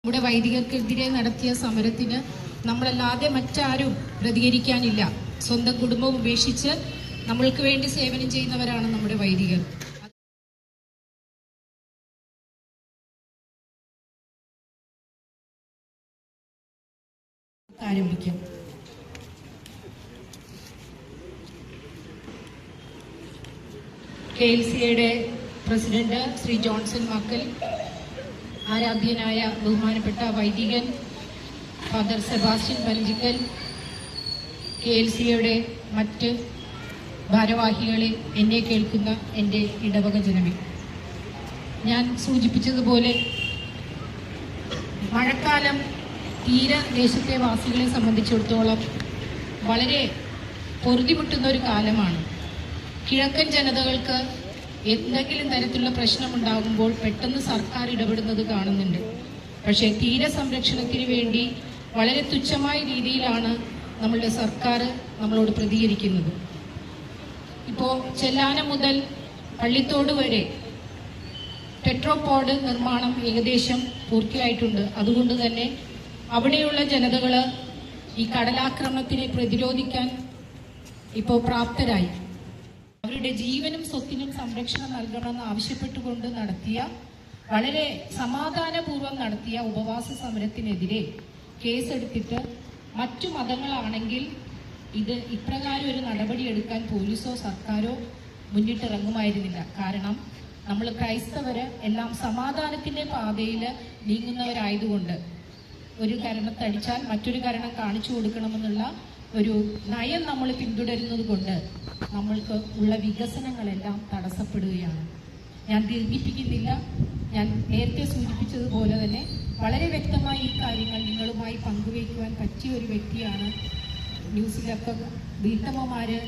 നമ്മുടെ വൈദികർക്കെതിരെ നടത്തിയ സമരത്തിന് നമ്മളല്ലാതെ മറ്റാരും പ്രതികരിക്കാനില്ല. സ്വന്തം കുടുംബം ഉപേക്ഷിച്ച് നമ്മൾക്ക് വേണ്ടി സേവനം ചെയ്യുന്നവരാണ് നമ്മുടെ വൈദികർ. ആരംഭിക്കാം. KLCയുടെ പ്രസിഡന്റ് ശ്രീ ജോൺസൺ മക്കൽ, ആരാധ്യനായ ബഹുമാനപ്പെട്ട വൈദികൻ ഫാദർ സെബാസ്റ്റ്യൻ പനജിക്കൽ, KLCയുടെ മറ്റ് ഭാരവാഹികളെ, എന്നെ കേൾക്കുന്ന എൻ്റെ ഇടവക ജനമേ, ഞാൻ സൂചിപ്പിച്ചതുപോലെ മഴക്കാലം തീരദേശത്തെ വാസികളെ സംബന്ധിച്ചിടത്തോളം വളരെ പൊറുതിമുട്ടുന്ന ഒരു കാലമാണ്. കിഴക്കൻ ജനതകൾക്ക് എന്തെങ്കിലും തരത്തിലുള്ള പ്രശ്നമുണ്ടാകുമ്പോൾ പെട്ടെന്ന് സർക്കാർ ഇടപെടുന്നത് കാണുന്നുണ്ട്. പക്ഷേ തീരസംരക്ഷണത്തിന് വേണ്ടി വളരെ തുച്ഛമായ രീതിയിലാണ് നമ്മളുടെ സർക്കാർ നമ്മളോട് പ്രതികരിക്കുന്നത്. ഇപ്പോൾ ചെല്ലാനം മുതൽ പള്ളിത്തോട് വരെ ടെട്രോപോഡ് നിർമ്മാണം ഏകദേശം പൂർത്തിയായിട്ടുണ്ട്. അതുകൊണ്ട് തന്നെ അവിടെയുള്ള ജനതകൾ ഈ കടലാക്രമണത്തിനെ പ്രതിരോധിക്കാൻ ഇപ്പോൾ പ്രാപ്തരായി. അവരുടെ ജീവനും സ്വത്തിനും സംരക്ഷണം നൽകണമെന്ന് ആവശ്യപ്പെട്ടുകൊണ്ട് നടത്തിയ, വളരെ സമാധാനപൂർവ്വം നടത്തിയ ഉപവാസ സമരത്തിനെതിരെ കേസെടുത്തിട്ട് മറ്റു മതങ്ങളാണെങ്കിൽ ഇത് ഇപ്രകാരം ഒരു നടപടിയെടുക്കാൻ പോലീസോ സർക്കാരോ മുന്നിട്ടിറങ്ങുമായിരുന്നില്ല. കാരണം നമ്മൾ ക്രൈസ്തവര് എല്ലാം സമാധാനത്തിന്റെ പാതയിൽ നീങ്ങുന്നവരായതുകൊണ്ട് ഒരു കരണത്തടിച്ചാൽ മറ്റൊരു കരണം കാണിച്ചു കൊടുക്കണമെന്നുള്ള ഒരു നയം നമ്മൾ പിന്തുടരുന്നത് കൊണ്ട് നമ്മൾക്ക് ഉള്ള വികസനങ്ങളെല്ലാം തടസ്സപ്പെടുകയാണ്. ഞാൻ ദീർഘിപ്പിക്കുന്നില്ല. ഞാൻ നേരത്തെ സൂചിപ്പിച്ചതുപോലെ തന്നെ വളരെ വ്യക്തമായി ഈ കാര്യങ്ങൾ നിങ്ങളുമായി പങ്കുവയ്ക്കുവാൻ പറ്റിയ ഒരു വ്യക്തിയാണ്. ന്യൂസിലൊക്കെ വീട്ടമ്മമാര്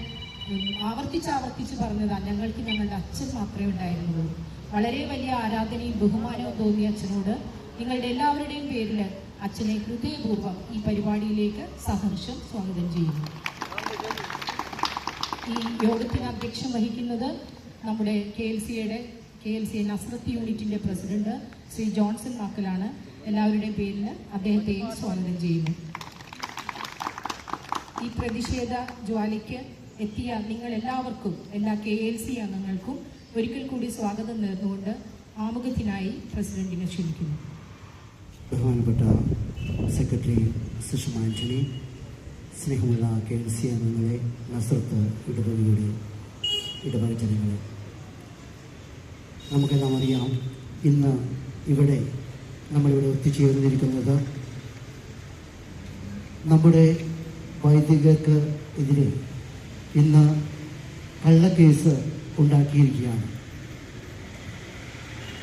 ആവർത്തിച്ച് പറഞ്ഞതാണ്, ഞങ്ങൾക്ക് ഞങ്ങളുടെ അച്ഛൻ മാത്രമേ ഉണ്ടായിരുന്നുള്ളൂ. വളരെ വലിയ ആരാധനയും ബഹുമാനവും തോന്നിയ അച്ഛനോട് നിങ്ങളുടെ എല്ലാവരുടെയും പേരിൽ അച്ഛനെ ഹൃദയപൂർവ്വം ഈ പരിപാടിയിലേക്ക് സഹർഷം സ്വാഗതം ചെയ്യുന്നു. ഈ യോഗത്തിന് അധ്യക്ഷം വഹിക്കുന്നത് നമ്മുടെ KLC നസ്രത്ത് യൂണിറ്റിന്റെ പ്രസിഡന്റ് ശ്രീ ജോൺസൺ മക്കലാണ്. എല്ലാവരുടെയും പേരിൽ അദ്ദേഹത്തെയും സ്വാഗതം ചെയ്യുന്നു. ഈ പ്രതിഷേധ ജ്വാലയ്ക്ക് എത്തിയ നിങ്ങൾ എല്ലാവർക്കും, എല്ലാ KLC അംഗങ്ങൾക്കും ഒരിക്കൽ കൂടി സ്വാഗതം നേർന്നുകൊണ്ട് ആമുഖത്തിനായി പ്രസിഡന്റിനെ ക്ഷണിക്കുന്നു. ബഹുമാനപ്പെട്ട സെക്രട്ടറി സുഷമ ആന്റണി, സ്നേഹമുള്ള KLC അംഗങ്ങളെ, നസ്രത്ത് ഇടവകയുടെ ഇടവക ജനങ്ങളെ, നമുക്കെല്ലാം അറിയാം, ഇന്ന് നമ്മളിവിടെ എത്തിച്ചേർന്നിരിക്കുന്നത് നമ്മുടെ വൈദികർക്ക് എതിരെ ഇന്ന് കള്ളക്കേസ് ഉണ്ടാക്കിയിരിക്കുകയാണ്.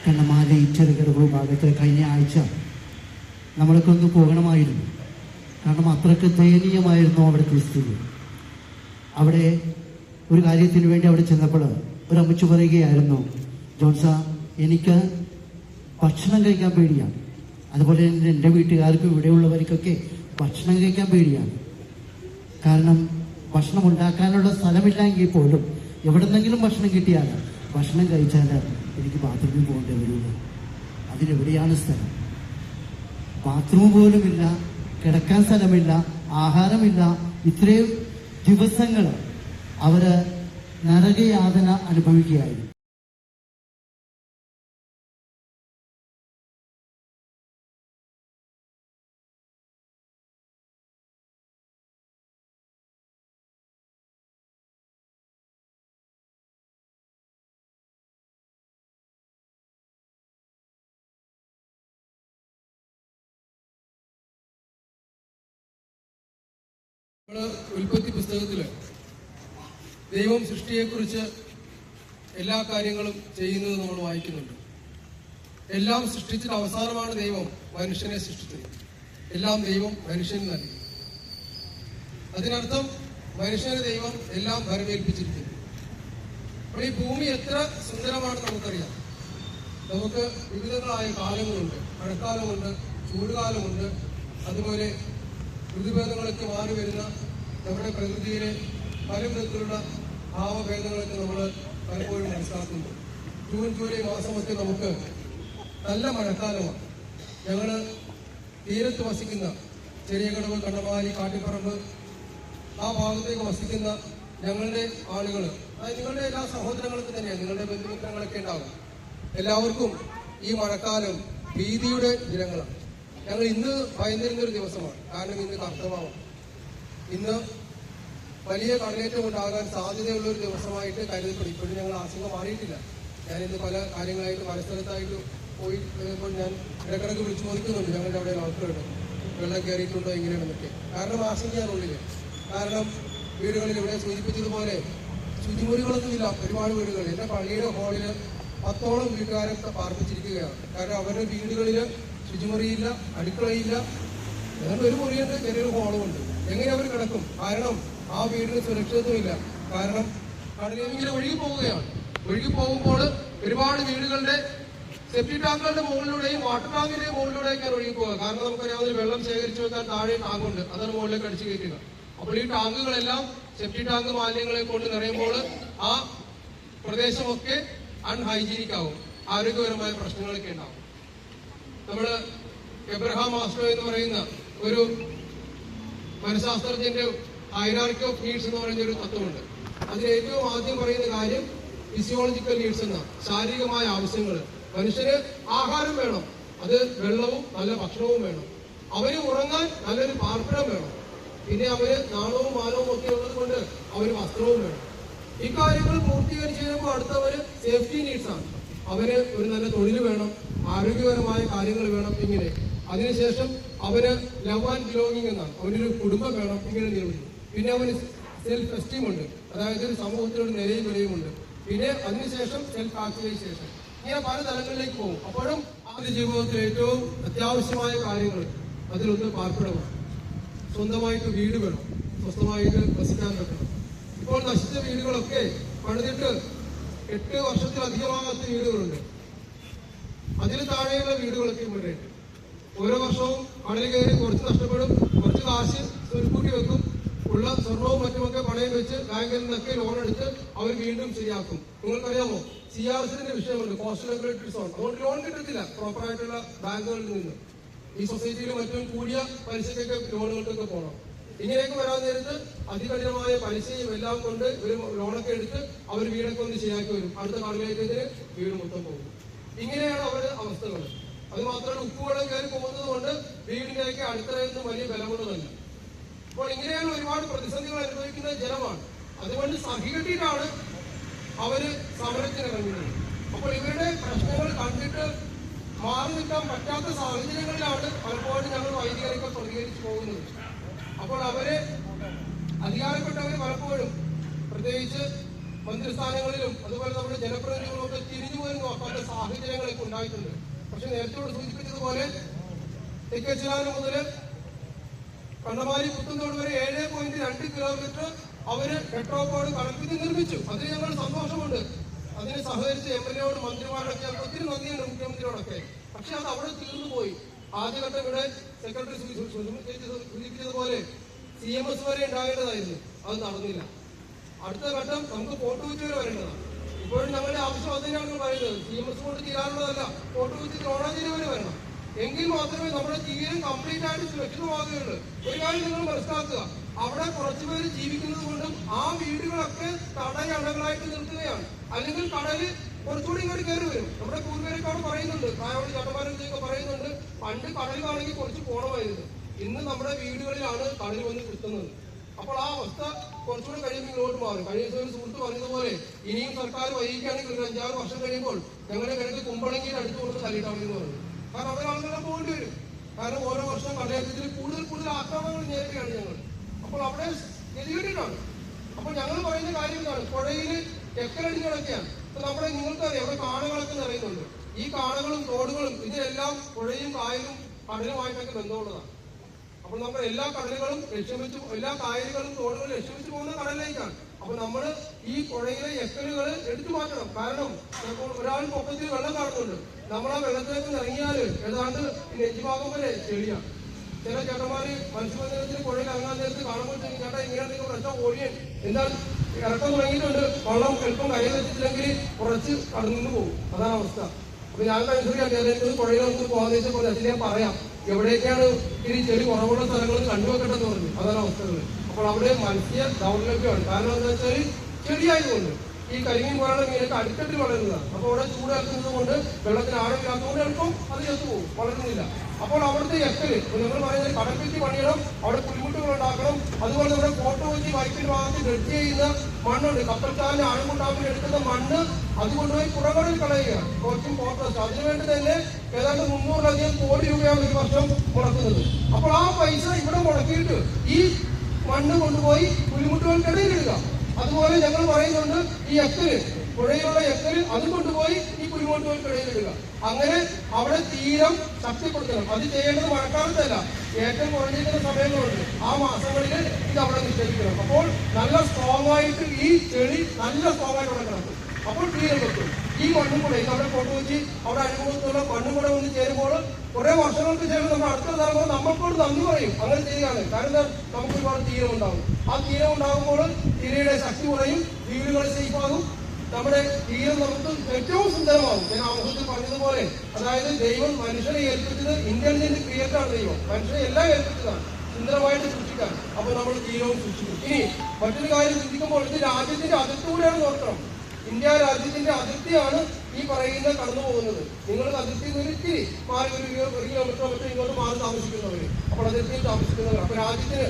കണ്ണമാലി ചെറുകിടവ് ഭാഗത്ത് കഴിഞ്ഞ ആഴ്ച നമ്മളൊക്കെ ഒന്ന് പോകണമായിരുന്നു. കാരണം അത്രയ്ക്ക് ദയനീയമായിരുന്നു അവിടുത്തെ സ്ഥിതി. അവിടെ ഒരു കാര്യത്തിന് വേണ്ടി അവിടെ ചെന്നപ്പോൾ ഒരു അമ്മച്ചു പറയുകയായിരുന്നു, ജോൺസ, എനിക്ക് ഭക്ഷണം കഴിക്കാൻ പേടിയാണ്. അതുപോലെ തന്നെ എൻ്റെ വീട്ടുകാർക്കും ഇവിടെയുള്ളവർക്കൊക്കെ ഭക്ഷണം കഴിക്കാൻ പേടിയാണ്. കാരണം ഭക്ഷണം ഉണ്ടാക്കാനുള്ള സ്ഥലമില്ലെങ്കിൽ പോലും എവിടെന്നെങ്കിലും ഭക്ഷണം കിട്ടിയാൽ ഭക്ഷണം കഴിച്ചാൽ എനിക്ക് ബാത്റൂമിൽ പോകേണ്ടി വരില്ല. അതിനെവിടെയാണ് സ്ഥലം? ബാത്റൂം പോലുമില്ല, കിടക്കാൻ സ്ഥലമില്ല, ആഹാരമില്ല. ഇത്രയും ദിവസങ്ങൾ അവര് നരകയാതന അനുഭവിക്കുകയായിരുന്നു. ഉൽപ്പത്തി പുസ്തകത്തില് ദൈവം സൃഷ്ടിയെക്കുറിച്ച് എല്ലാ കാര്യങ്ങളും ചെയ്യുന്നത് നമ്മൾ വായിക്കുന്നുണ്ട്. എല്ലാം സൃഷ്ടിച്ചിട്ട് അവസാനമാണ് ദൈവം മനുഷ്യനെ സൃഷ്ടിച്ചത്. എല്ലാം ദൈവം മനുഷ്യന് നൽകി. അതിനർത്ഥം മനുഷ്യനെ ദൈവം എല്ലാം വരവേൽപ്പിച്ചിരിക്കുന്നു. അപ്പോൾ ഈ ഭൂമി എത്ര സുന്ദരമാണെന്ന് നമുക്കറിയാം. നമുക്ക് വിവിധങ്ങളായ കാലങ്ങളുണ്ട്. മഴക്കാലമുണ്ട്, ചൂടുകാലമുണ്ട്. അതുപോലെ ഋതുഭേദങ്ങളൊക്കെ മാറി വരുന്ന നമ്മുടെ പ്രകൃതിയിലെ പല വിധത്തിലുള്ള ഭാവഭേദങ്ങളൊക്കെ നമ്മൾ പലപ്പോഴും മനസ്സിലാക്കുന്നു. ജൂൺ ജൂലൈ മാസമൊക്കെ നമുക്ക് നല്ല മഴക്കാലമാണ്. ഞങ്ങൾ തീരത്ത് വസിക്കുന്ന ചെറിയ കടവ്, കണ്ണമാലി, കാട്ടിപ്പറമ്പ് ആ ഭാഗത്തേക്ക് വസിക്കുന്ന ഞങ്ങളുടെ ആളുകൾ, അതായത് നിങ്ങളുടെ എല്ലാ സഹോദരങ്ങൾക്കും തന്നെയാണ്, നിങ്ങളുടെ ബന്ധുമിത്രങ്ങളൊക്കെ ഉണ്ടാവും. എല്ലാവർക്കും ഈ മഴക്കാലം ഭീതിയുടെ ദിനങ്ങളാണ്. ഞങ്ങൾ ഇന്ന് ഭയന്നിരുന്നൊരു ദിവസമാണ്. കാരണം ഇന്ന് കർത്തവാണ്. ഇന്ന് വലിയ കടലേറ്റം ഉണ്ടാകാൻ സാധ്യതയുള്ള ഒരു ദിവസമായിട്ട് കരുതപ്പെടും. ഇപ്പോഴും ഞങ്ങൾ ആശങ്ക മാറിയിട്ടില്ല. ഞാനിന്ന് പല കാര്യങ്ങളായിട്ട് പല സ്ഥലത്തായിട്ട് പോയി കഴിയുമ്പോൾ ഞാൻ ഇടക്കിടക്ക് വിളിച്ചു ചോദിക്കുന്നുണ്ട് ഞങ്ങളുടെ അവിടെ ആൾക്കാരുണ്ട്, വെള്ളം കയറിയിട്ടുണ്ടോ എങ്ങനെയാണെന്നൊക്കെ. കാരണം ആശങ്കയാണുള്ളിൽ. കാരണം വീടുകളിൽ ഇവിടെ സൂചിപ്പിച്ചതുപോലെ ശുചിമുറികളൊന്നുമില്ല. ഒരുപാട് വീടുകൾ, എൻ്റെ പള്ളിയുടെ ഹാളിൽ 10ഓളം വീട്ടുകാരെ പാർപ്പിച്ചിരിക്കുകയാണ്. കാരണം അവരുടെ വീടുകളിൽ ശുചിമുറിയില്ല, അടുക്കളയില്ല, ഏതാണ്ട് ഒരു മുറിയുണ്ട്, ചെറിയൊരു ഹോളുമുണ്ട്. എങ്ങനെ അവർ കിടക്കും? കാരണം ആ വീടിന് സുരക്ഷിതത്വമില്ല. കാരണം കടലിങ്ങനെ ഒഴുകി പോവുകയാണ്. ഒഴുകി പോകുമ്പോൾ ഒരുപാട് വീടുകളുടെ സെപ്റ്റി ടാങ്കുകളുടെ മുകളിലൂടെയും വാട്ടർ ടാങ്കിന്റെ മുകളിലൂടെയൊക്കെയാണ് ഒഴുകി പോകുക. കാരണം നമുക്കറിയാവുന്ന വെള്ളം ശേഖരിച്ചു വെക്കാൻ താഴെ ടാങ്കുണ്ട്, അതാണ് മുകളിലേക്ക് അടിച്ചു കയറ്റുക. അപ്പോൾ ഈ ടാങ്കുകളെല്ലാം സെപ്റ്റി ടാങ്ക് മാലിന്യങ്ങളെ കൊണ്ട് നിറയുമ്പോൾ ആ പ്രദേശമൊക്കെ അൺഹൈജീനിക് ആവും, ആരോഗ്യപരമായ പ്രശ്നങ്ങളൊക്കെ ഉണ്ടാവും. നമ്മള് എബ്രഹാം മാസ്ലോ എന്ന് പറയുന്ന ഒരു മനഃശാസ്ത്രജ്ഞന്റെ ഹൈറാർക്കി ഓഫ് നീഡ്സ് എന്ന് പറയുന്ന ഒരു തത്വമുണ്ട്. അതിൽ ഏറ്റവും ആദ്യം പറയുന്ന കാര്യം ഫിസിയോളജിക്കൽ നീഡ്സ് എന്ന ശാരീരികമായ ആവശ്യങ്ങൾ. മനുഷ്യന് ആഹാരം വേണം, അത് വെള്ളവും നല്ല ഭക്ഷണവും വേണം. അവന് ഉറങ്ങാൻ നല്ലൊരു പാർപ്പിടം വേണം. പിന്നെ അവന് നാണവും മാനവും ഒക്കെ ഉള്ളത് കൊണ്ട് അവന് വസ്ത്രവും വേണം. ഇക്കാര്യങ്ങൾ പൂർത്തീകരിച്ച് കഴിയുമ്പോൾ അടുത്തവര് സേഫ്റ്റി നീഡ്സ് ആണ്. അവന് ഒരു നല്ല തൊഴിൽ വേണം, ആരോഗ്യപരമായ കാര്യങ്ങൾ വേണം. ഇങ്ങനെ അതിനുശേഷം അവന് ലവ് ആൻഡ് ബിലോങ്ങിങ് എന്നാണ്, അവനൊരു കുടുംബം വേണം. ഇങ്ങനെ നിലവിൽ പിന്നെ അവന് സെൽഫ് എസ്റ്റീം ഉണ്ട്, അതായത് ഒരു സമൂഹത്തിലൊരു നിലയും വിലയുമുണ്ട്. പിന്നെ അതിനുശേഷം സെൽഫ് ആക്ച്വലൈസേഷൻ. ഇങ്ങനെ പല തലങ്ങളിലേക്ക് പോകും. അപ്പോഴും അവന്റെ ജീവിതത്തിൽ ഏറ്റവും അത്യാവശ്യമായ കാര്യങ്ങൾ അതിലൊന്ന് പാർപ്പിടമാണ്. സ്വന്തമായിട്ട് വീട് വേണം, സ്വസ്ഥമായിട്ട് വസിക്കാൻ പറ്റണം. ഇപ്പോൾ നശിച്ച വീടുകളൊക്കെ പണിതിട്ട് 8 വർഷത്തിലധികമാകാത്ത വീടുകളുണ്ട്. അതിന് താഴെയുള്ള വീടുകളൊക്കെ ഇവിടെയുണ്ട്. ഓരോ വർഷവും കടൽ കയറി കുറച്ച് നഷ്ടപ്പെടും, കുറച്ച് കാശ് സ്വരുക്കൂട്ടി വെക്കും, ഉള്ള സ്വർണവും മറ്റുമൊക്കെ പണയം വെച്ച് ബാങ്കിൽ നിന്നൊക്കെ ലോൺ എടുത്ത് അവർ വീണ്ടും ശരിയാക്കും. നിങ്ങൾക്കറിയാമോ, CRCന്റെ വിഷയമുണ്ട്, കോസ്റ്റൽ റെഗുലേറ്ററി സോൺ. അതുകൊണ്ട് ലോൺ കിട്ടത്തില്ല പ്രോപ്പറായിട്ടുള്ള ബാങ്കുകളിൽ നിന്ന്. ഈ സൊസൈറ്റിയിൽ മറ്റും കൂടിയ പലിശക്കൊക്കെ ലോണുകൾക്കൊക്കെ പോകണം. ഇങ്ങനെയൊക്കെ വരാൻ നേരത്ത് അതികഠിനമായ പലിശയും എല്ലാം കൊണ്ട് ഒരു ലോണൊക്കെ എടുത്ത് അവർ വീടൊക്കെ ഒന്ന് ശരിയാക്കി വരും. അടുത്ത കടലേറ്റത്തിന് വീട് മൊത്തം പോകും. ഇങ്ങനെയാണ് അവരുടെ അവസ്ഥകൾ. അത് മാത്രമല്ല, ഉപ്പുവെള്ളം കയറി പോകുന്നത് കൊണ്ട് വീടിന്റെയൊക്കെ അടുത്തറയിൽ വലിയ ബലമുള്ളതല്ല. അപ്പോൾ ഇങ്ങനെയാണ് ഒരുപാട് പ്രതിസന്ധികൾ അനുഭവിക്കുന്ന ജനമാണ്. അതുകൊണ്ട് സഹികെട്ടിയിട്ടാണ് അവര് സമരത്തിനിറങ്ങുന്നത്. അപ്പോൾ ഇവരുടെ പ്രശ്നങ്ങൾ കണ്ടിട്ട് മാറി നിൽക്കാൻ പറ്റാത്ത സാഹചര്യങ്ങളിലാണ് പലപ്പോഴും ഞങ്ങൾ വൈദികരൊക്കെ പ്രതികരിച്ചു പോകുന്നത്. അപ്പോൾ അവരെ അധികാരപ്പെട്ടവർ പലപ്പോഴും പ്രത്യേകിച്ച് മന്ത്രിസ്ഥാനങ്ങളിലും അതുപോലെ നമ്മുടെ ജനപ്രതിനിധികളും ഒക്കെ തിരിഞ്ഞു പോലും നോക്കാത്ത സാഹചര്യങ്ങളൊക്കെ ഉണ്ടായിട്ടുണ്ട്. പക്ഷെ നേരത്തെ സൂചിപ്പിച്ചതുപോലെ തെക്കേച്ചിലാന് മുതൽ കണ്ണമാലി പുത്തൻതോട് വരെ 7.2 കിലോമീറ്റർ അവര് മെട്രോപോഡ് കണക്കിന് നിർമ്മിച്ചു. അതിന് ഞങ്ങൾ സന്തോഷമുണ്ട്. അതിന് സഹകരിച്ച MLA-യോട് മന്ത്രിമാരോടൊക്കെ ഒത്തിരി നന്ദിയുണ്ട്, മുഖ്യമന്ത്രിയോടൊക്കെ. പക്ഷെ അത് അവിടെ തീർന്നു പോയി. ആദ്യഘട്ടം ഇവിടെ സെക്രട്ടറി സൂചിപ്പിച്ചതുപോലെ CMS വരെ ഉണ്ടാകേണ്ടതായിരുന്നു, അത് നടന്നില്ല. അടുത്ത ഘട്ടം നമുക്ക് ഫോർട്ട് വരെ വരേണ്ടതാണ്. ഇപ്പോഴും ഞങ്ങളുടെ ആവശ്യം അതിനാണ് പറയുന്നത്. CMS കൊണ്ട് തീരാനുള്ളതല്ല, ഫോർട്ട് ദ്രോണാചേരി വരെ വരണം. എങ്കിൽ മാത്രമേ നമ്മുടെ തീരം കംപ്ലീറ്റ് ആയിട്ട് സുരക്ഷിതമാകുകയുള്ളൂ. ഒരു കാര്യം നിങ്ങൾ മനസ്സിലാക്കുക, അവിടെ കുറച്ചുപേര് ജീവിക്കുന്നത് കൊണ്ടും ആ വീടുകളൊക്കെ തടയണകളായിട്ട് നിർത്തുകയാണ്. അല്ലെങ്കിൽ കടല് കുറച്ചുകൂടി ഇങ്ങോട്ട് കയറി വരും. നമ്മുടെ പൂർവ്വരക്കാട് പറയുന്നുണ്ട്, കായോട് ചട്ടമാരൊക്കെ പറയുന്നുണ്ട്, പണ്ട് കടലിലാണെങ്കിൽ കുറച്ച് പോണമായിരുന്നു, ഇന്ന് നമ്മുടെ വീടുകളിലാണ് കടൽ വന്ന് കുത്തുന്നത്. അപ്പോൾ ആ അവസ്ഥ കുറച്ചുകൂടി കഴിയുമ്പോൾ ഇങ്ങോട്ട് മാറും. കഴിഞ്ഞ ദിവസം ഒരു സുഹൃത്ത് പറഞ്ഞതുപോലെ ഇനിയും സർക്കാർ വൈകിക്കുകയാണെങ്കിൽ ഒരു 5-6 വർഷം കഴിയുമ്പോൾ ഞങ്ങളുടെ കിഴക്ക് കുമ്പളങ്ങിയിൽ അടുത്ത് കൊണ്ട് തല്ലിട്ടാമെന്ന് പറഞ്ഞു. കാരണം അവരെ ആളുകളെ പോകേണ്ടി വരും. കാരണം ഓരോ വർഷം കടലേറ്റത്തിൽ കൂടുതൽ ആക്രമണങ്ങൾ നേരിടുകയാണ് ഞങ്ങൾ. അപ്പോൾ അവിടെ ഗതികേട്ടിട്ടാണ്. അപ്പോൾ ഞങ്ങൾ പറയുന്ന കാര്യം ഇതാണ്, പുഴയിൽ എക്കരടി കിടക്കുകയാണ്. ഇപ്പൊ നമ്മുടെ നിങ്ങൾക്കറിയാം, അവിടെ കാടുകളൊക്കെ നിറയുന്നുണ്ട്. ഈ കാടുകളും തോടുകളും ഇതിലെല്ലാം പുഴയും കായലും കടലുമായിട്ടൊക്കെ ബന്ധമുള്ളതാണ്. അപ്പോൾ നമ്മുടെ എല്ലാ കടലുകളും ലക്ഷ്യം വെച്ച്, എല്ലാ കായലുകളും തോടുകളും ലക്ഷ്യം വെച്ച് പോകുന്ന കടലിലേക്കാണ്. അപ്പൊ നമ്മൾ ഈ പുഴയിലെ എക്കലുകൾ എടുത്തു മാറ്റണം. കാരണം ചിലപ്പോൾ ഒരാൾ പൊക്കത്തിൽ വെള്ളം കാണുന്നുണ്ട്, നമ്മൾ ആ വെള്ളത്തിലേക്ക് ഇറങ്ങിയാൽ ഏതാണ്ട് നെഞ്ചുഭാഗം വരെ ചെളിയാണ്. ചില ചേട്ടന്മാര് മത്സ്യബന്ധനത്തിന് പുഴയിൽ ഇറങ്ങാൻ നേരത്ത് കാണുമ്പോൾ ചേട്ടാ ഇങ്ങനെയാണ് നിങ്ങൾ പ്രശ്നം ഓടിയൻ, എന്നാൽ ഇറക്കം തുടങ്ങിയിട്ടുണ്ട്, വെള്ളം എളുപ്പം കയ്യിൽ വെച്ചിട്ടില്ലെങ്കിൽ കുറച്ച് കടന്നു പോകും. അതാണ് അവസ്ഥ. അപ്പൊ ഞാൻ കൺസിഡർ ചെയ്യാൻ പുഴയിൽ നമുക്ക് പോകാൻ പോലെ അതിനെ പറയാം. എവിടേക്കാണ് ഇനി ചെളി കുറവുള്ള സ്ഥലങ്ങളിൽ കണ്ടുവെക്കട്ടെന്ന് പറഞ്ഞു. അതാണ് അവസ്ഥകൾ. അപ്പോൾ അവിടെ മത്സ്യ ദൗർലഭ്യമാണ്. കാരണം എന്താ വെച്ചാൽ ചെളിയായതുകൊണ്ട് ഈ കരിമീൻ പോലുള്ള മീനൊക്കെ അടുത്തട്ടിൽ വളരുന്നതാണ്. അപ്പോൾ അവിടെ ചൂടാക്കുന്നത് കൊണ്ട് വെള്ളത്തിന് ആഴമില്ലാത്തതുകൊണ്ട് എളുപ്പം അത് ചെത്തുപോകും, വളരുന്നില്ല. അപ്പോൾ അവിടുത്തെ എക്കല് നിങ്ങൾ പറയുന്നത് കടൽഭിത്തി പണിയണം, അവിടെ പുൽമുട്ടുകൾ ഉണ്ടാക്കണം. അതുപോലെ നമ്മുടെ ഫോട്ടോ വെച്ച് വൈപ്പിന്റെ ഭാഗത്ത് ഡ്രഡ്ജ് ചെയ്യുന്ന മണ്ണുണ്ട്, കപ്പൽക്കാരന് ആഴമുണ്ടാക്കാൻ എടുക്കുന്ന മണ്ണ് അതുകൊണ്ടുപോയി പുറകടൽ കളയുകയാണ്. കുറച്ചും ഫോട്ടോസ് അതിനുവേണ്ടി തന്നെ ഏതാണ്ട് 300-ലധികം കോടി രൂപയാണ് ഒരു വർഷം മുടക്കുന്നത്. അപ്പോൾ ആ പൈസ ഇവിടെ മുടക്കിയിട്ട് ഈ മണ്ണ് കൊണ്ടുപോയി പുലിമുട്ടുകൾക്കിടയിൽ ഇടുക. അതുപോലെ ഞങ്ങൾ പറയുന്നുണ്ട് ഈ എക്കല്, പുഴയിലുള്ള എക്കല് അത് കൊണ്ടുപോയി ഈ പുലിമുട്ടുകൾക്കിടയിൽ ഇടുക. അങ്ങനെ അവിടെ തീരം ശക്തിപ്പെടുത്തണം. അത് ചെയ്യേണ്ടത് മഴക്കാലത്തല്ല, ഏറ്റവും കുറഞ്ഞിരിക്കുന്ന സമയങ്ങളുണ്ട്. ആ മാസങ്ങളിൽ ഇത് അവിടെ നിക്ഷേപിക്കണം. അപ്പോൾ നല്ല സ്ട്രോങ് ആയിട്ട് ഈ ചെളി നല്ല സ്ട്രോങ് ആയിട്ട് അവിടെ കിടക്കും. അപ്പോൾ തീരം വെക്കും. ഈ മണ്ണും കൂടെ നമ്മുടെ കൊണ്ടുവച്ച് അവിടെ അനുഭവത്തുള്ള മണ്ണും കൂടെ ഒന്ന് ചേരുമ്പോൾ കുറെ വർഷങ്ങൾക്ക് ശേഷം നമ്മൾ അടുത്ത തലമുറ നമ്മൾക്കോട് നന്ദി പറയും. അങ്ങനെ ചെയ്യുകയാണ്. കാരണം നമുക്ക് ഒരുപാട് തീരം ഉണ്ടാകും. ആ തീരം ഉണ്ടാകുമ്പോൾ തീരയുടെ ശക്തി കുറയും, വീടുകൾ സേഫാകും, നമ്മുടെ തീരം നമുക്ക് ഏറ്റവും സുന്ദരമാകും. ഞാൻ ആമുഖത്തിൽ പറഞ്ഞതുപോലെ, അതായത് ദൈവം മനുഷ്യനെ ഏൽപ്പിച്ചത് ഇന്റലിജന്റ് ക്രിയേറ്ററാണ്. ദൈവം മനുഷ്യനെ എല്ലാം ഏൽപ്പിച്ചതാണ് സുന്ദരമായിട്ട് സൂക്ഷിക്കാൻ. അപ്പോൾ നമ്മൾ തീരവും സൂക്ഷിക്കും. ഇനി മറ്റൊരു കാര്യം ചിന്തിക്കുമ്പോൾ ഇത് രാജ്യത്തിന്റെ അതിർത്തികൂടെയാണ് നോക്കണം. ഇന്ത്യ രാജ്യത്തിന്റെ അതിർത്തിയാണ് ഈ പറയുന്ന കടന്നു പോകുന്നത്. നിങ്ങൾ അതിർത്തിയിൽ നിന്ന് ഇത്തിരി മാറി ഒരു കിലോമീറ്റർ മറ്റോ ഇങ്ങോട്ട് മാറി താമസിക്കുന്നവര്, അപ്പോൾ അതിർത്തിയിൽ താമസിക്കുന്നവർ. അപ്പൊ രാജ്യത്തിന്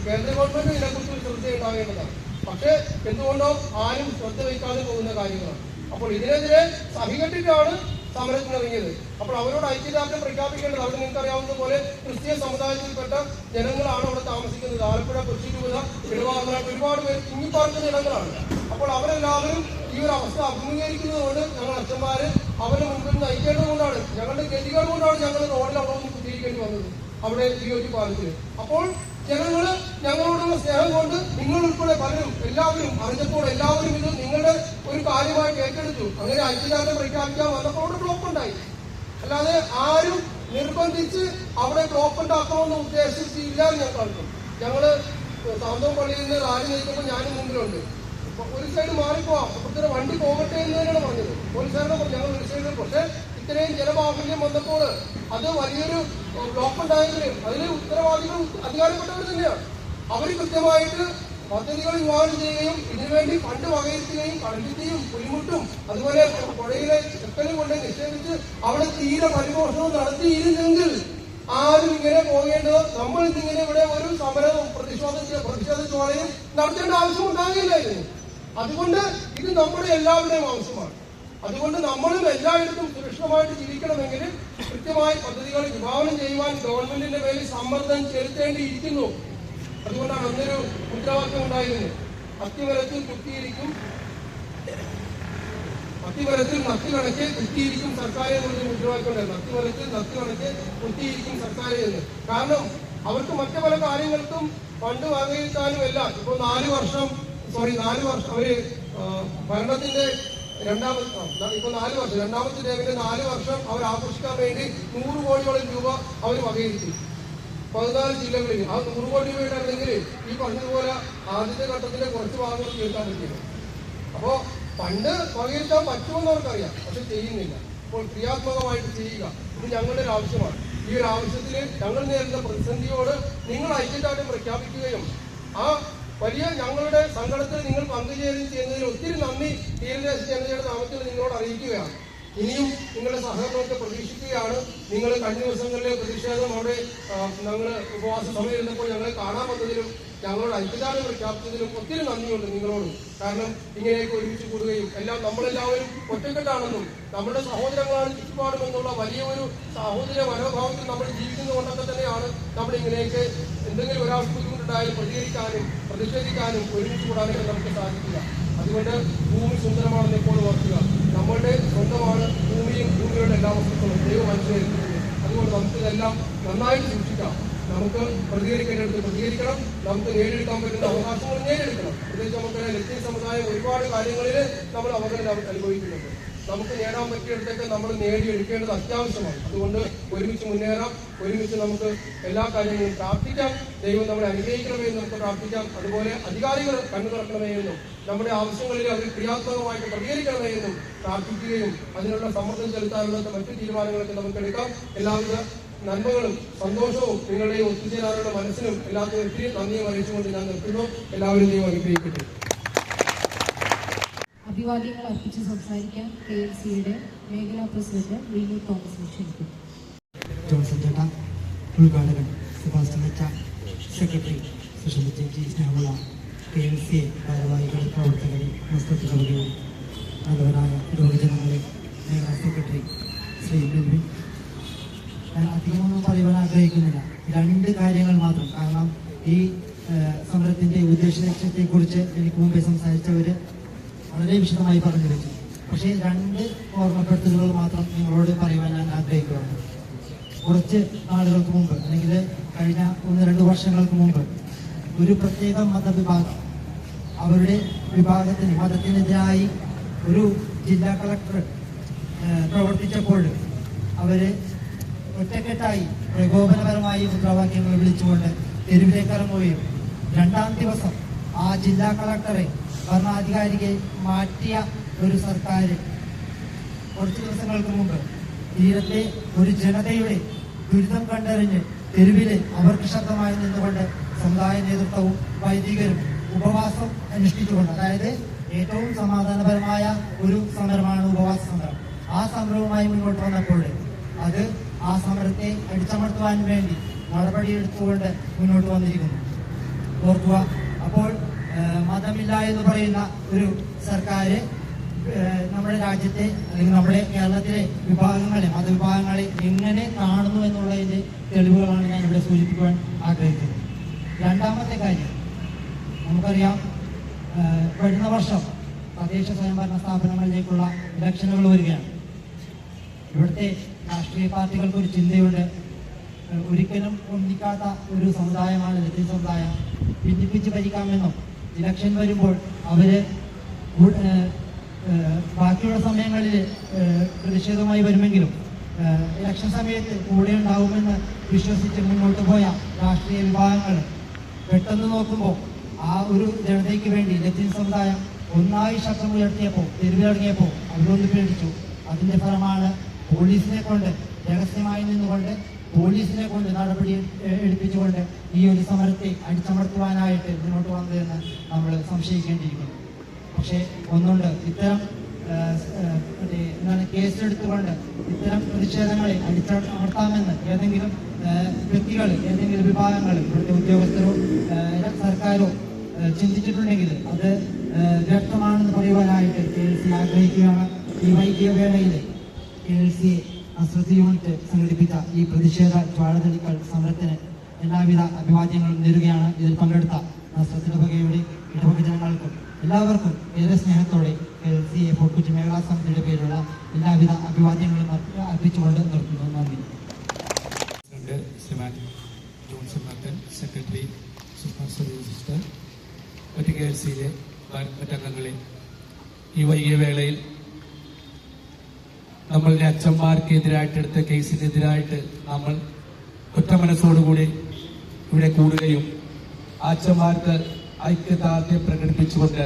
കേന്ദ്ര ഗവൺമെന്റ് ഇതിനെക്കുറിച്ച് ശ്രദ്ധയുണ്ടാകേണ്ടതാണ്. പക്ഷെ എന്തുകൊണ്ടോ ആരും ശ്രദ്ധ വയ്ക്കാതെ പോകുന്ന കാര്യങ്ങളാണ്. അപ്പോൾ ഇതിനെതിരെ സഹികെട്ടിട്ടാണ് സമരത്തിനിറങ്ങിയത്. അപ്പോൾ അവരോട് ഐക്യദാർഢ്യം പ്രഖ്യാപിക്കേണ്ടത്. അവിടെ നിങ്ങൾക്ക് അറിയാവുന്ന പോലെ ക്രിസ്ത്യൻ സമുദായത്തിൽപ്പെട്ട ജനങ്ങളാണ് അവിടെ താമസിക്കുന്നത്. ആലപ്പുഴ, കൊച്ചി, രൂപത, ഇടവാങ്ങാട് ഒരുപാട് പേര് തിങ്ങിപ്പാർക്കുന്ന ഇടങ്ങളാണ്. അപ്പോൾ അവരെല്ലാവരും ഈ ഒരു അവസ്ഥ അഭിമുഖീകരിക്കുന്നത് കൊണ്ട് ഞങ്ങൾ അച്ഛന്മാര് അവരുടെ മുൻപിൽ നയിക്കേണ്ടത് കൊണ്ടാണ്, ഞങ്ങളുടെ ഗതികൾ കൊണ്ടാണ് ഞങ്ങൾ റോഡിൽ അവിടെ നിന്ന് കുത്തിയിരിക്കേണ്ടി വന്നത് അവിടെ ഈ പാലത്തിൽ. അപ്പോൾ ജനങ്ങള് ഞങ്ങളോടുള്ള സ്നേഹം കൊണ്ട് നിങ്ങൾ ഉൾപ്പെടെ പലരും എല്ലാവരും അറിഞ്ഞപ്പോൾ എല്ലാവരും ഇത് നിങ്ങളുടെ ഒരു കാര്യമായിട്ട് ഏറ്റെടുത്തു. അങ്ങനെ ഐക്യദാർഢ്യം പ്രഖ്യാപിക്കാൻ വന്നപ്പോൾ അവിടെ ബ്ലോക്ക് ഉണ്ടായി. അല്ലാതെ ആരും നിർബന്ധിച്ച് അവിടെ ബ്ലോക്ക് ഉണ്ടാക്കണമെന്ന് ഉദ്ദേശിച്ചില്ല. ഞങ്ങള് സാന്തോം പള്ളിയിൽ നിന്ന് റാലി നയിക്കുമ്പോൾ ഞാനും മുമ്പിലുണ്ട്. ഒരു സൈഡ് മാറിപ്പോവാം, ഇപ്പോഴത്തെ വണ്ടി പോകട്ടെ എന്ന് തന്നെയാണ് പറഞ്ഞത്. പോലീസുകാരുടെ ഞങ്ങൾ ഒരു സൈഡിൽ. പക്ഷെ ഇത്രയും ജനബാഹുല്യം വന്നപ്പോൾ അത് വലിയൊരു ബ്ലോക്ക് ഉണ്ടായെങ്കിൽ അതിന് ഉത്തരവാദികൾ അധികാരപ്പെട്ടവർ തന്നെയാണ്. അവർ കൃത്യമായിട്ട് പദ്ധതികൾ വിഭാവനം ചെയ്യുകയും ഇതിനുവേണ്ടി ഫണ്ട് വകയിരുത്തുകയും കടലിത്തിയും പുലിമുട്ടും അതുപോലെ പുഴയിലെ ചെക്കലും കൊണ്ട് നിക്ഷേപിച്ച് അവിടെ തീരെ പരിപോഷണവും നടത്തിയിരുന്നെങ്കിൽ ആരും ഇങ്ങനെ പോകേണ്ടത്, നമ്മൾ ഇന്നിങ്ങനെ ഇവിടെ ഒരു സമരവും പ്രതിഷേധത്തോടെയും നടത്തേണ്ട ആവശ്യം ഉണ്ടാകില്ലായിരുന്നു. അതുകൊണ്ട് ഇത് നമ്മുടെ എല്ലാവരുടെയും ആവശ്യമാണ്. അതുകൊണ്ട് നമ്മളും എല്ലായിടത്തും സുരക്ഷിതമായിട്ട് ജീവിക്കണമെങ്കിൽ കൃത്യമായി പദ്ധതികൾ വിഭാവനം ചെയ്യുവാൻ ഗവൺമെന്റിന്റെ മേലിൽ സമ്മർദ്ദം ചെലുത്തേണ്ടിയിരിക്കുന്നു. അതുകൊണ്ടാണ് അന്നൊരു മുദ്രാവാക്യം ഉണ്ടായിരുന്നു, അത്തിമരത്തിൽ കുത്തിയിരിക്കും, അത്തിമരത്തിൽ നത്തി കണക്ക് കുത്തിയിരിക്കും സർക്കാർ എന്നൊരു മുദ്രാവാക്യം ഉണ്ടായിരുന്നു. അത്തിമരത്തിൽ നത്തി കണക്ക് കുത്തിയിരിക്കും സർക്കാർ എന്ന്. കാരണം അവർക്ക് മറ്റു പല കാര്യങ്ങൾക്കും ഫണ്ട് വകയിരുത്താനും എല്ലാം. ഇപ്പൊ 4 വർഷം അവര് ഭരണത്തിന്റെ ഇപ്പൊ 4 വർഷം രണ്ടാമത്തെ ടേമിന്റെ 4 വർഷം അവർ ആഘോഷിക്കാൻ വേണ്ടി 100 കോടിയോളം രൂപ അവർ വകയിരുത്തി 14 ജില്ലകളിൽ. ആ 100 കോടി രൂപ ഉണ്ടായിരുന്നെങ്കിൽ ഈ പറഞ്ഞതുപോലെ ആദ്യത്തെ ഘട്ടത്തിന്റെ കുറച്ച് ഭാഗങ്ങൾ തീർക്കാൻ പറ്റില്ല. അപ്പോ ഫണ്ട് വകയിരുത്താൻ പറ്റുമെന്ന് അവർക്കറിയാം, പക്ഷെ ചെയ്യുന്നില്ല. അപ്പോൾ ക്രിയാത്മകമായിട്ട് ചെയ്യുക, ഇത് ഞങ്ങളുടെ ഒരു ആവശ്യമാണ്. ഈ ഒരു ആവശ്യത്തിൽ ഞങ്ങൾ നേരിടുന്ന പ്രതിസന്ധിയോട് നിങ്ങൾ ഐക്യദാർഢ്യം പ്രഖ്യാപിക്കുകയും ആ വലിയ ഞങ്ങളുടെ സങ്കടത്തിൽ നിങ്ങൾ പങ്കുചേരുകയും ചെയ്യുന്നതിൽ ഒത്തിരി നന്ദി തീരദേശ ജനതയുടെ നാമത്തിൽ നിങ്ങളോട് അറിയിക്കുകയാണ്. ഇനിയും നിങ്ങളുടെ സഹകരണമൊക്കെ പ്രതീക്ഷിക്കുകയാണ്. നിങ്ങൾ കഴിഞ്ഞ ദിവസങ്ങളിലെ പ്രതിഷേധം അവിടെ ഞങ്ങൾ ഉപവാസ സമയം ഇരുന്നപ്പോൾ ഞങ്ങളെ കാണാൻ വന്നതിലും ഞങ്ങളോട് ഐക്യദാർഢ്യം പ്രഖ്യാപിച്ചതിലും ഒത്തിരി നന്ദിയുണ്ട് നിങ്ങളോടും. കാരണം ഇങ്ങനെയൊക്കെ ഒരുമിച്ച് കൂടുകയും എല്ലാം നമ്മളെല്ലാവരും ഒറ്റക്കെട്ടാണെന്നും നമ്മുടെ സഹോദരങ്ങളാണ് ചുറ്റുപാടുമെന്നുള്ള വലിയ ഒരു സാഹോദര്യ മനോഭാവത്തിൽ നമ്മൾ ജീവിക്കുന്നത് കൊണ്ടൊക്കെ തന്നെയാണ് നമ്മൾ ഇങ്ങനെയൊക്കെ എന്തെങ്കിലും ഒരാൾക്ക് ബുദ്ധിമുട്ടുണ്ടായാലും പ്രതികരിക്കാനും പ്രതിഷേധിക്കാനും ഒരുമിച്ച് കൂടാനൊക്കെ നമുക്ക് സാധിക്കുക. അതുകൊണ്ട് ഭൂമി സുന്ദരമാണെന്ന് എപ്പോഴും ഓർക്കുക. നമ്മളുടെ സ്വന്തമാണ് ഭൂമിയും ഭൂമിയുടെ എല്ലാ വസ്തുക്കളും ദൈവം മനുഷ്യരായിരിക്കുന്നത്. അതുകൊണ്ട് നമുക്കിതെല്ലാം നന്നായിട്ട് സൂക്ഷിക്കാം. നമുക്ക് പ്രതികരിക്കേണ്ടടുത്ത് പ്രതികരിക്കണം. നമുക്ക് നേടിയെടുക്കാൻ പറ്റുന്ന അവകാശങ്ങൾ നേടിയെടുക്കണം. പ്രത്യേകിച്ച് നമുക്ക് ലത്തീൻ സമുദായം ഒരുപാട് കാര്യങ്ങളിൽ നമ്മൾ അവഗണന അനുഭവിക്കുന്നുണ്ട്. നമുക്ക് നേടാൻ പറ്റിയിടത്തൊക്കെ നമ്മൾ നേടിയെടുക്കേണ്ടത് അത്യാവശ്യമാണ്. അതുകൊണ്ട് ഒരുമിച്ച് മുന്നേറാം, ഒരുമിച്ച് നമുക്ക് എല്ലാ കാര്യങ്ങളും പ്രാർത്ഥിക്കാം. ദൈവം നമ്മളെ അനുഗ്രഹിക്കണമേ എന്ന് നമുക്ക് പ്രാർത്ഥിക്കാം. അതുപോലെ അധികാരികൾ കണ്ണു തുറക്കണമേ എന്നും നമ്മുടെ ആവശ്യങ്ങളിൽ അവർ ക്രിയാത്മകമായിട്ട് പ്രതികരിക്കണമേ എന്നും പ്രാർത്ഥിക്കുകയും അതിനുള്ള സമ്മർദ്ദം ചെലുത്താനുള്ള മറ്റു തീരുമാനങ്ങളൊക്കെ നമുക്ക് എടുക്കാം. എല്ലാവിധ നന്മകളും സന്തോഷവും നിങ്ങളുടെ ഈ ഒത്തുചേരാനുള്ള മനസ്സിനും എല്ലാത്തിനും ഒത്തിരി നന്ദിയും അറിയിച്ചുകൊണ്ട് ഞാൻ നിർത്തുന്നു. എല്ലാവരും ദൈവം അനുഗ്രഹിക്കട്ടെ. അഭിവാദ്യങ്ങൾ അർപ്പിച്ച് സംസാരിക്കാൻ KLCയുടെ മേഖലാ പ്രസിഡന്റ് വിനു തോമസ് ക്ഷണിക്കുന്നു. ജോൺസൺ ചേട്ടൻ, ഉദ്ഘാടകൻ സെബാസ്റ്റ്യൻ അച്ഛ, സെക്രട്ടറി സുഷമ ചേച്ചി, സ്നേഹമുള്ള KLCA ഭാരവാഹികൾ, പ്രവർത്തകർ, മസ്തത്തുകൾ, നല്ലവരായ രോഗജനങ്ങളെ, മേഖലാ സെക്രട്ടറി ശ്രീ ബിൽവിൻ, ഞാൻ അധികമൊന്നും പറയുവാൻ ആഗ്രഹിക്കുന്നില്ല. 2 കാര്യങ്ങൾ മാത്രം. കാരണം ഈ സമരത്തിൻ്റെ ഉദ്ദേശ ലക്ഷ്യത്തെക്കുറിച്ച് എനിക്ക് മുമ്പേ സംസാരിച്ചവർ വളരെ വിശദമായി പറഞ്ഞു വെച്ചു. പക്ഷേ 2 ഓർമ്മപ്പെടുത്തലുകൾ മാത്രം നിങ്ങളോട് പറയുവാൻ ഞാൻ ആഗ്രഹിക്കുകയാണ്. കുറച്ച് നാളുകൾക്ക് മുമ്പ്, അല്ലെങ്കിൽ കഴിഞ്ഞ 1-2 വർഷങ്ങൾക്ക് മുമ്പ്, ഒരു പ്രത്യേക മതവിഭാഗം അവരുടെ വിഭാഗത്തിന് മതത്തിനെതിരായി ഒരു ജില്ലാ കളക്ടർ പ്രവർത്തിച്ചപ്പോൾ അവർ ഒറ്റക്കെട്ടായി പ്രകോപനപരമായി മുദ്രാവാക്യങ്ങൾ വിളിച്ചുകൊണ്ട് തെരുവിലേക്ക് ഇറങ്ങുകയും 2-ാം ദിവസം ആ ജില്ലാ കളക്ടറെ ഭരണാധികാരിയെ മാറ്റിയ ഒരു സർക്കാർ കുറച്ച് ദിവസങ്ങൾക്ക് മുമ്പ് തീരത്തെ ഒരു ജനതയുടെ ദുരിതം കണ്ടറിഞ്ഞ് തെരുവിൽ അവർക്ക് ശബ്ദമായി നിന്നുകൊണ്ട് സമുദായ നേതൃത്വവും വൈദികരും ഉപവാസം അനുഷ്ഠിച്ചുകൊണ്ട്, അതായത് ഏറ്റവും സമാധാനപരമായ ഒരു സമരമാണ് ഉപവാസ സമരം. ആ സമരവുമായി മുന്നോട്ട് വന്നപ്പോൾ അത് ആ സമരത്തെ അടിച്ചമർത്തുവാൻ വേണ്ടി നടപടിയെടുത്തുകൊണ്ട് മുന്നോട്ട് വന്നിരിക്കുന്നു. ഓർക്കുക, അപ്പോൾ മതമില്ല എന്ന് പറയുന്ന ഒരു സർക്കാർ നമ്മുടെ രാജ്യത്തെ, അല്ലെങ്കിൽ നമ്മുടെ കേരളത്തിലെ വിഭാഗങ്ങളെ, മതവിഭാഗങ്ങളെ എങ്ങനെ കാണുന്നു എന്നുള്ളതിൻ്റെ തെളിവുകളാണ് ഞാൻ ഇവിടെ സൂചിപ്പിക്കുവാൻ ആഗ്രഹിക്കുന്നത്. 2-ാമത്തെ കാര്യം, നമുക്കറിയാം, വരുന്ന വർഷം തദ്ദേശ സ്വയംഭരണ സ്ഥാപനങ്ങളിലേക്കുള്ള ഇലക്ഷനുകൾ വരികയാണ്. ഇവിടുത്തെ രാഷ്ട്രീയ പാർട്ടികൾക്ക് ഒരു ചിന്തയുണ്ട്. ഒരിക്കലും ഒന്നിക്കാത്ത ഒരു സമുദായമാണ് ലത്തീൻ സമുദായം. ഭിന്നിപ്പിച്ച് ഭരിക്കാമെന്നും ഇലക്ഷൻ വരുമ്പോൾ അവർ ബാക്കിയുള്ള സമയങ്ങളിൽ പ്രതിഷേധമായി വരുമെങ്കിലും ഇലക്ഷൻ സമയത്ത് കൂടെ ഉണ്ടാവുമെന്ന് വിശ്വസിച്ച് മുന്നോട്ട് പോയ രാഷ്ട്രീയ വിഭാഗങ്ങൾ പെട്ടെന്ന് നോക്കുമ്പോൾ ആ ഒരു ജനതയ്ക്ക് വേണ്ടി ലത്തീൻ സമുദായം ഒന്നായി ശബ്ദമുയർത്തിയപ്പോൾ, തെരുവിലിറങ്ങിയപ്പോൾ അവരൊന്ന് പേടിച്ചു. അതിൻ്റെ ഫലമാണ് പോലീസിനെ കൊണ്ട്, രഹസ്യമായി നിന്നുകൊണ്ട് പോലീസിനെ കൊണ്ട് നടപടി എടുപ്പിച്ചുകൊണ്ട് ഈ ഒരു സമരത്തെ അടിച്ചമർത്തുവാനായിട്ട് മുന്നോട്ട് വന്നതെന്ന് നമ്മൾ സംശയിക്കേണ്ടിയിരിക്കുന്നു. പക്ഷേ ഒന്നുണ്ട്, ഇത്തരം കേസെടുത്തുകൊണ്ട് ഇത്തരം പ്രതിഷേധങ്ങളെ അടിച്ചമർത്താമെന്ന് ഏതെങ്കിലും വ്യക്തികൾ, ഏതെങ്കിലും വിഭാഗങ്ങൾ, ഇവിടുത്തെ ഉദ്യോഗസ്ഥരോ സർക്കാരോ ചിന്തിച്ചിട്ടുണ്ടെങ്കിൽ അത് വ്യക്തമാണെന്ന് പറയുവാനായിട്ട് KLC ആഗ്രഹിക്കുകയാണ്. ഈ വൈകിയ വേളയിൽ KLC നസ്രത്ത് യൂണിറ്റ് സംഘടിപ്പിച്ച ഈ പ്രതിഷേധ ജ്വാലതെളിക്കൽ സമരത്തിന് എല്ലാവിധ അഭിവാദ്യങ്ങളും നേരുകയാണ്. ഇതിൽ പങ്കെടുത്ത നസ്രത്ത് ഇടവകയുടെ ഇടവക ജനങ്ങൾക്കും എല്ലാവർക്കും ഏറെ സ്നേഹത്തോടെ KLCA ഫോർട്ട് കൊച്ചി മേഖലാ സമിതിയുടെ പേരിലുള്ള എല്ലാവിധ അഭിവാദ്യങ്ങളും അർപ്പിച്ചുകൊണ്ട് നിർത്തുന്നു. നന്ദി. ശ്രീമാൻ ജോൺസൺ മാക്കൻ, സെക്രട്ടറി സിസ്റ്റർ, മറ്റ് KLCയിലെ മറ്റംഗങ്ങളെ, ഈ വൈകിയ വേളയിൽ നമ്മളുടെ അച്ഛന്മാർക്ക് എതിരായിട്ടെടുത്ത കേസിനെതിരായിട്ട് നമ്മൾ ഒറ്റ മനസ്സോടുകൂടി ഇവിടെ കൂടുകയും അച്ഛന്മാർക്ക് ഐക്യദാർഢ്യം പ്രകടിപ്പിച്ചുകൊണ്ട്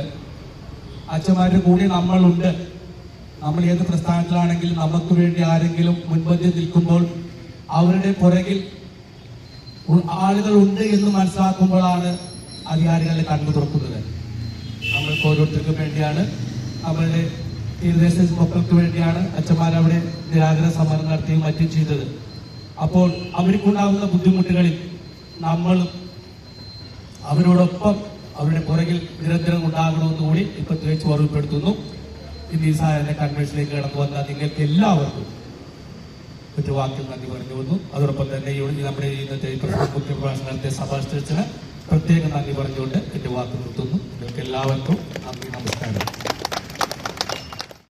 അച്ഛന്മാരുടെ കൂടെ നമ്മളുണ്ട്, നമ്മൾ ഏത് പ്രസ്ഥാനത്തിലാണെങ്കിലും നമുക്ക് വേണ്ടി ആരെങ്കിലും മുൻപന്തിയിൽ നിൽക്കുമ്പോൾ അവരുടെ പുറകിൽ ആളുകളുണ്ട് എന്ന് മനസ്സിലാക്കുമ്പോഴാണ് അധികാരികളുടെ കണ്ണു തുറക്കുന്നത്. നമ്മൾക്ക് ഓരോരുത്തർക്കും വേണ്ടിയാണ്, നമ്മളുടെ തീരദേശ മക്കൾക്ക് വേണ്ടിയാണ് അച്ഛന്മാരവിടെ നിരാഗ്രഹ സമരം നടത്തുകയും മറ്റും ചെയ്തത്. അപ്പോൾ അവർക്കുണ്ടാകുന്ന ബുദ്ധിമുട്ടുകളിൽ നമ്മൾ അവരോടൊപ്പം അവരുടെ പുറകിൽ നിരന്തരം ഉണ്ടാകണമെന്ന് കൂടി ഇപ്പൊ തികച്ചു ഓർമ്മപ്പെടുത്തുന്നു. ഇന്ന് ഈ സാധാരണ കൺവെൻഷനിലേക്ക് കടന്നു വന്ന നിങ്ങൾക്ക് എല്ലാവർക്കും ഒറ്റ വാക്കിൽ നന്ദി പറഞ്ഞു വന്നു. അതോടൊപ്പം തന്നെ നമ്മുടെ ഇന്നത്തെ മുഖ്യപ്രഭാഷണത്തെ സഭാസ്ഥിന് പ്രത്യേകം നന്ദി പറഞ്ഞുകൊണ്ട് എന്റെ വാക്ക് നിർത്തുന്നു. നിങ്ങൾക്ക് എല്ലാവർക്കും നന്ദി, നമസ്കാരം.